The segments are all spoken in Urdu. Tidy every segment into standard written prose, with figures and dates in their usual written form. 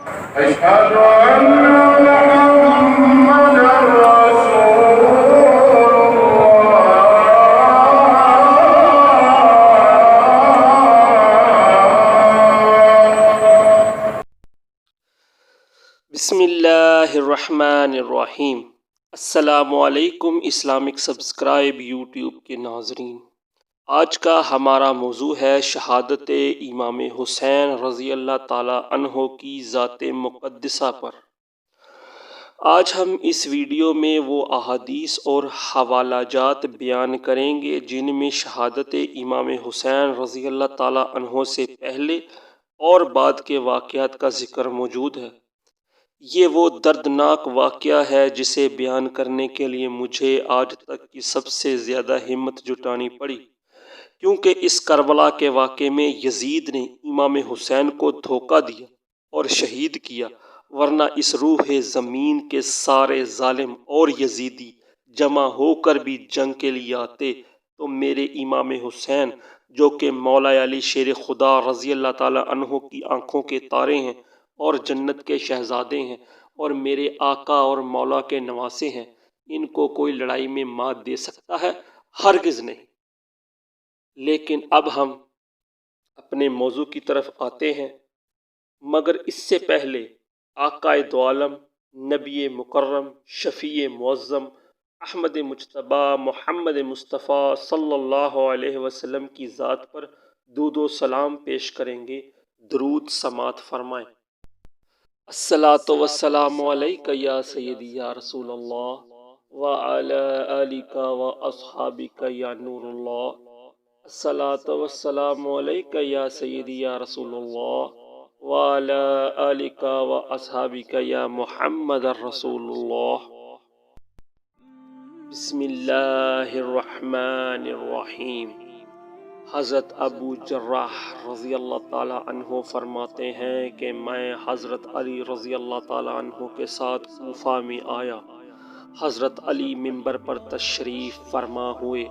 أشهد أن محمدا رسول بسم اللہ الرحمن الرحیم۔ السلام علیکم اسلامک سبسکرائب یوٹیوب کے ناظرین، آج کا ہمارا موضوع ہے شہادت امام حسین رضی اللہ تعالی عنہ کی ذات مقدسہ پر۔ آج ہم اس ویڈیو میں وہ احادیث اور حوالہ جات بیان کریں گے جن میں شہادت امام حسین رضی اللہ تعالی عنہ سے پہلے اور بعد کے واقعات کا ذکر موجود ہے۔ یہ وہ دردناک واقعہ ہے جسے بیان کرنے کے لیے مجھے آج تک کی سب سے زیادہ ہمت جٹانی پڑی، کیونکہ اس کربلا کے واقعے میں یزید نے امام حسین کو دھوکہ دیا اور شہید کیا، ورنہ اس روح زمین کے سارے ظالم اور یزیدی جمع ہو کر بھی جنگ کے لیے آتے تو میرے امام حسین جو کہ مولا علی شیر خدا رضی اللہ تعالی عنہ کی آنکھوں کے تارے ہیں اور جنت کے شہزادے ہیں اور میرے آقا اور مولا کے نواسے ہیں، ان کو کوئی لڑائی میں مات دے سکتا ہے؟ ہرگز نہیں۔ لیکن اب ہم اپنے موضوع کی طرف آتے ہیں، مگر اس سے پہلے آقا دو عالم، نبی مکرم، شفیع معظم احمد مجتبی محمد مصطفیٰ صلی اللہ علیہ وسلم کی ذات پر درود و سلام پیش کریں گے۔ درود سماعت فرمائیں۔ الصلاۃ والسلام علیک یا سیدی یا رسول اللہ وعلی آلک و اصحابک یا نور اللہ۔ الصلاۃ والسلام علیک یا سیدی یا رسول اللہ وعلی آلک و اصحابک یا محمد الرسول اللہ۔ بسم اللہ الرحمن الرحیم۔ حضرت ابو جراح رضی اللہ تعالی عنہ فرماتے ہیں کہ میں حضرت علی رضی اللہ تعالی عنہ کے ساتھ کوفہ میں آیا۔ حضرت علی منبر پر تشریف فرما ہوئے،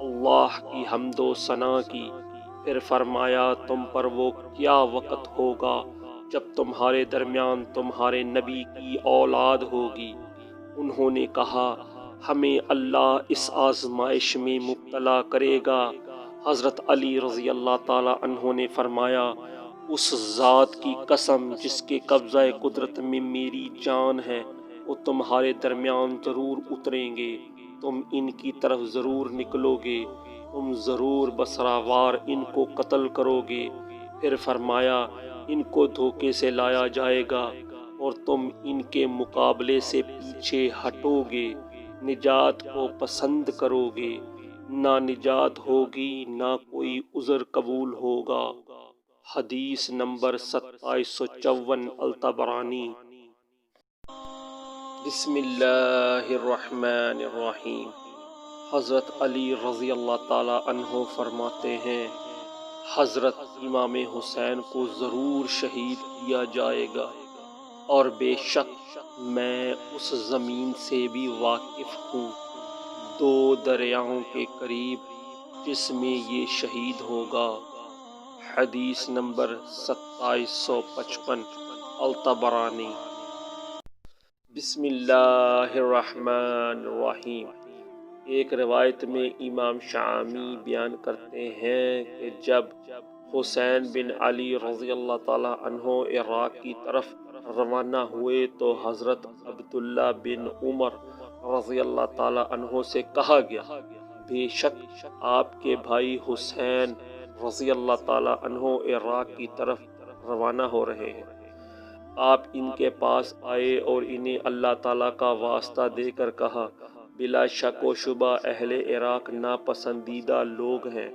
اللہ کی حمد و ثنا کی، پھر فرمایا تم پر وہ کیا وقت ہوگا جب تمہارے درمیان تمہارے نبی کی اولاد ہوگی؟ انہوں نے کہا ہمیں اللہ اس آزمائش میں مبتلا کرے گا۔ حضرت علی رضی اللہ تعالی عنہ نے فرمایا اس ذات کی قسم جس کے قبضہ قدرت میں میری جان ہے، وہ تمہارے درمیان ضرور اتریں گے، تم ان کی طرف ضرور نکلو گے، تم ضرور بسراوار ان کو قتل کرو گے۔ پھر فرمایا ان کو دھوکے سے لایا جائے گا اور تم ان کے مقابلے سے پیچھے ہٹو گے، نجات کو پسند کرو گے، نہ نجات ہوگی نہ کوئی عذر قبول ہوگا۔ حدیث نمبر 2754 الطبرانی۔ بسم اللہ الرحمن الرحیم۔ حضرت علی رضی اللہ تعالی عنہ فرماتے ہیں حضرت امام حسین کو ضرور شہید کیا جائے گا، اور بے شک میں اس زمین سے بھی واقف ہوں، دو دریاؤں کے قریب، جس میں یہ شہید ہوگا۔ حدیث نمبر 2755 الطبرانی۔ بسم اللہ الرحمن الرحیم۔ ایک روایت میں امام شامی بیان کرتے ہیں کہ جب حسین بن علی رضی اللہ تعالی عنہ عراق کی طرف روانہ ہوئے تو حضرت عبداللہ بن عمر رضی اللہ تعالی عنہ سے کہا گیا بے شک آپ کے بھائی حسین رضی اللہ تعالی عنہ عراق کی طرف روانہ ہو رہے ہیں۔ آپ ان کے پاس آئے اور انہیں اللہ تعالیٰ کا واسطہ دے کر کہا بلا شک و شبہ اہل عراق ناپسندیدہ لوگ ہیں،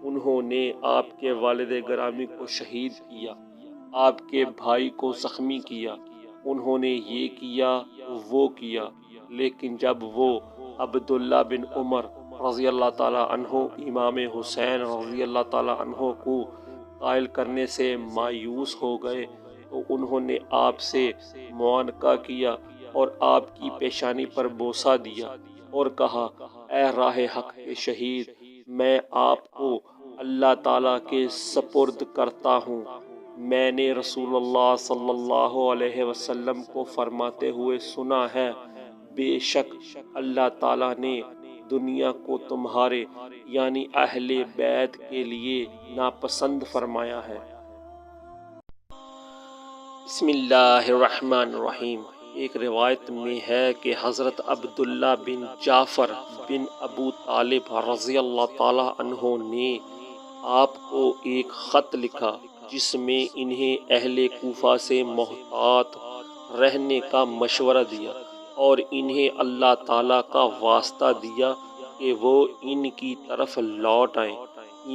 انہوں نے آپ کے والد گرامی کو شہید کیا، آپ کے بھائی کو زخمی کیا، انہوں نے یہ کیا وہ کیا، لیکن جب وہ عبداللہ بن عمر رضی اللہ تعالی عنہ امام حسین رضی اللہ تعالی عنہ کو قائل کرنے سے مایوس ہو گئے تو انہوں نے آپ سے معانقہ کیا اور آپ کی پیشانی پر بوسہ دیا اور کہا اے راہ حق کے شہید، میں آپ کو اللہ تعالیٰ کے سپرد کرتا ہوں، میں نے رسول اللہ صلی اللہ علیہ وسلم کو فرماتے ہوئے سنا ہے، بے شک اللہ تعالیٰ نے دنیا کو تمہارے یعنی اہل بیت کے لیے ناپسند فرمایا ہے۔ بسم اللہ الرحمن الرحیم۔ ایک روایت میں ہے کہ حضرت عبداللہ بن جعفر بن ابو طالب رضی اللہ تعالیٰ عنہ نے آپ کو ایک خط لکھا جس میں انہیں اہل کوفہ سے محتاط رہنے کا مشورہ دیا اور انہیں اللہ تعالیٰ کا واسطہ دیا کہ وہ ان کی طرف لوٹ آئیں۔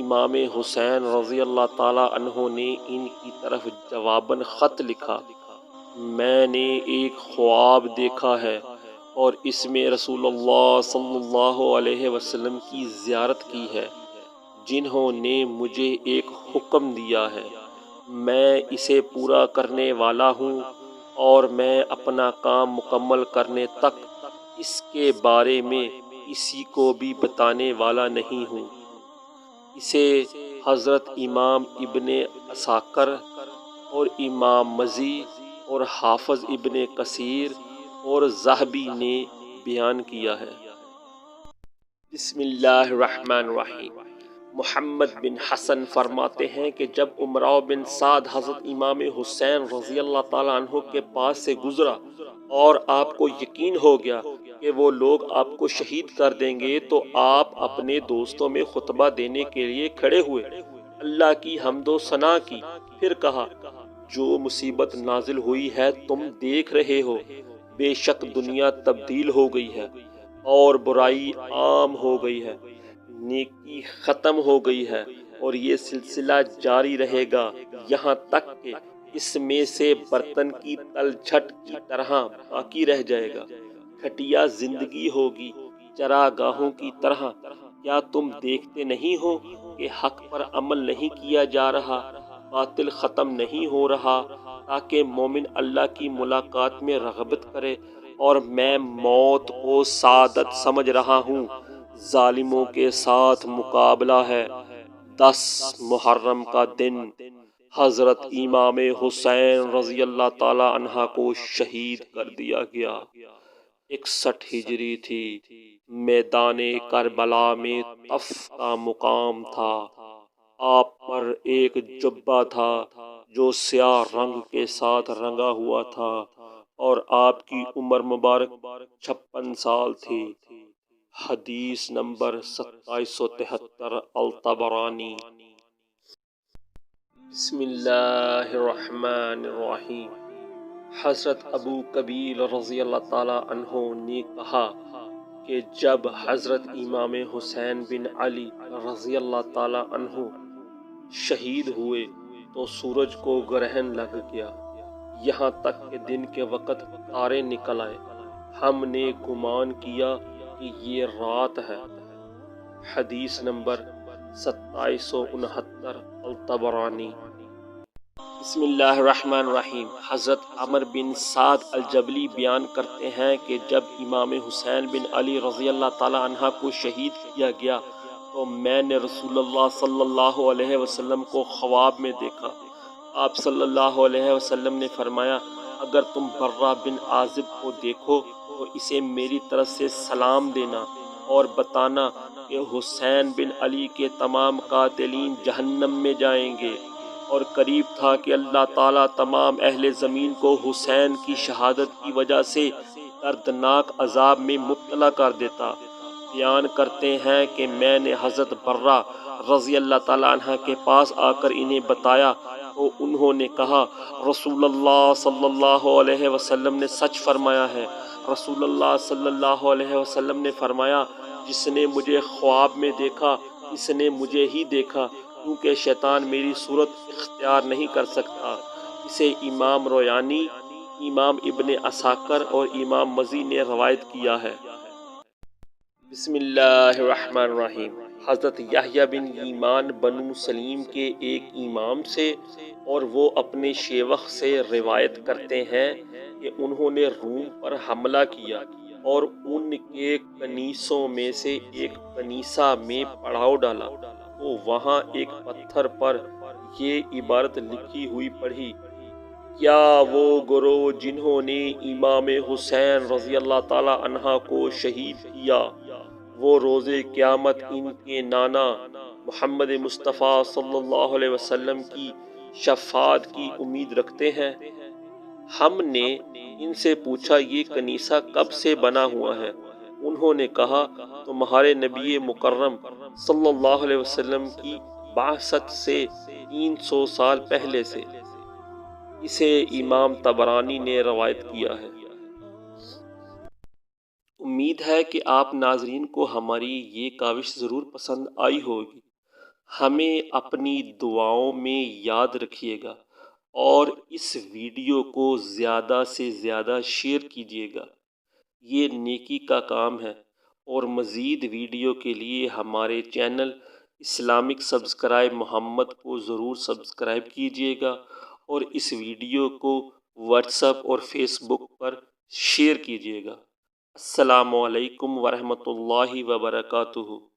امام حسین رضی اللہ تعالیٰ عنہ نے ان کی طرف جواباً خط لکھا، میں نے ایک خواب دیکھا ہے اور اس میں رسول اللہ صلی اللہ علیہ وسلم کی زیارت کی ہے، جنہوں نے مجھے ایک حکم دیا ہے، میں اسے پورا کرنے والا ہوں اور میں اپنا کام مکمل کرنے تک اس کے بارے میں کسی کو بھی بتانے والا نہیں ہوں۔ اسے حضرت امام ابن عساکر اور امام مزی اور حافظ ابن کثیر اور ذہبی نے بیان کیا ہے۔ بسم اللہ الرحمن الرحیم۔ محمد بن حسن فرماتے ہیں کہ جب امراء بن سعد حضرت امام حسین رضی اللہ تعالیٰ عنہ کے پاس سے گزرا اور آپ کو یقین ہو گیا کہ وہ لوگ آپ کو شہید کر دیں گے تو آپ اپنے دوستوں میں خطبہ دینے کے لیے کھڑے ہوئے، اللہ کی حمد و ثنا کی، پھر کہا، جو مصیبت نازل ہوئی ہے تم دیکھ رہے ہو، بے شک دنیا تبدیل ہو گئی ہے اور برائی عام ہو گئی ہے، نیکی ختم ہو گئی ہے اور یہ سلسلہ جاری رہے گا یہاں تک کہ اس میں سے برتن کی تلچھٹ کی طرح باقی رہ جائے گا، کھٹیا زندگی ہوگی چراگاہوں کی طرح۔ کیا تم دیکھتے نہیں ہو کہ حق پر عمل نہیں کیا جا رہا، باطل ختم نہیں ہو رہا تاکہ مومن اللہ کی ملاقات میں رغبت کرے، اور میں موت کو سعادت سمجھ رہا ہوں، ظالموں کے ساتھ مقابلہ ہے۔ 10 محرم کا دن حضرت امام حسین رضی اللہ تعالی عنہ کو شہید کر دیا گیا۔ 61 ہجری تھی۔ میدان کربلا میں طف کا مقام تھا۔ آپ پر ایک جبہ تھا جو سیاہ رنگ کے ساتھ رنگا ہوا تھا اور آپ کی عمر مبارک 56 سال تھی۔ حدیث نمبر 2773 الطبرانی۔ بسم اللہ الرحمن الرحیم۔ حضرت ابو کبیر رضی اللہ تعالی عنہ نے کہا کہ جب حضرت امام حسین بن علی رضی اللہ تعالی عنہ شہید ہوئے تو سورج کو گرہن لگ گیا، یہاں تک کہ دن کے وقت تارے نکل آئے، ہم نے گمان کیا کہ یہ رات ہے۔ حدیث نمبر 2769 الطبرانی۔ بسم اللہ الرحمن الرحیم۔ حضرت عمر بن سعد الجبلی بیان کرتے ہیں کہ جب امام حسین بن علی رضی اللہ تعالی عنہ کو شہید کیا گیا تو میں نے رسول اللہ صلی اللہ علیہ وسلم کو خواب میں دیکھا۔ آپ صلی اللہ علیہ وسلم نے فرمایا، اگر تم برہ بن عازب کو دیکھو تو اسے میری طرف سے سلام دینا اور بتانا کہ حسین بن علی کے تمام قاتلین جہنم میں جائیں گے، اور قریب تھا کہ اللہ تعالیٰ تمام اہل زمین کو حسین کی شہادت کی وجہ سے دردناک عذاب میں مبتلا کر دیتا۔ بیان کرتے ہیں کہ میں نے حضرت برہ رضی اللہ تعالیٰ عنہ کے پاس آ کر انہیں بتایا تو انہوں نے کہا، رسول اللہ صلی اللہ علیہ وسلم نے سچ فرمایا ہے۔ رسول اللہ صلی اللہ علیہ وسلم نے فرمایا، جس نے مجھے خواب میں دیکھا اس نے مجھے ہی دیکھا، کیونکہ شیطان میری صورت اختیار نہیں کر سکتا۔ اسے امام رویانی، امام ابن عساکر اور امام مزی نے روایت کیا ہے۔ بسم اللہ الرحمن الرحیم۔ حضرت یحییٰ بن ایمان بنو سلیم کے ایک امام سے اور وہ اپنے شیوخ سے روایت کرتے ہیں کہ انہوں نے روم پر حملہ کیا اور ان کے کنیسوں میں سے ایک کنیسہ میں پڑاؤ ڈالا تو وہاں ایک پتھر پر یہ عبارت لکھی ہوئی پڑھی، کیا وہ گروہ جنہوں نے امام حسین رضی اللہ تعالی عنہ کو شہید کیا وہ روز قیامت ان کے نانا محمد مصطفیٰ صلی اللہ علیہ وسلم کی شفاعت کی امید رکھتے ہیں؟ ہم نے ان سے پوچھا یہ کنیسہ کب سے بنا ہوا ہے؟ انہوں نے کہا تمہارے نبی مکرم صلی اللہ علیہ وسلم کی بعثت سے 300 سال پہلے سے۔ اسے امام طبرانی نے روایت کیا ہے۔ امید ہے کہ آپ ناظرین کو ہماری یہ کاوش ضرور پسند آئی ہوگی۔ ہمیں اپنی دعاؤں میں یاد رکھیے گا اور اس ویڈیو کو زیادہ سے زیادہ شیئر کیجیے گا، یہ نیکی کا کام ہے۔ اور مزید ویڈیو کے لیے ہمارے چینل اسلامک سبسکرائب محمد کو ضرور سبسکرائب کیجیے گا اور اس ویڈیو کو واٹس ایپ اور فیس بک پر شیئر کیجیے گا۔ السلام علیکم ورحمۃ اللہ وبرکاتہ۔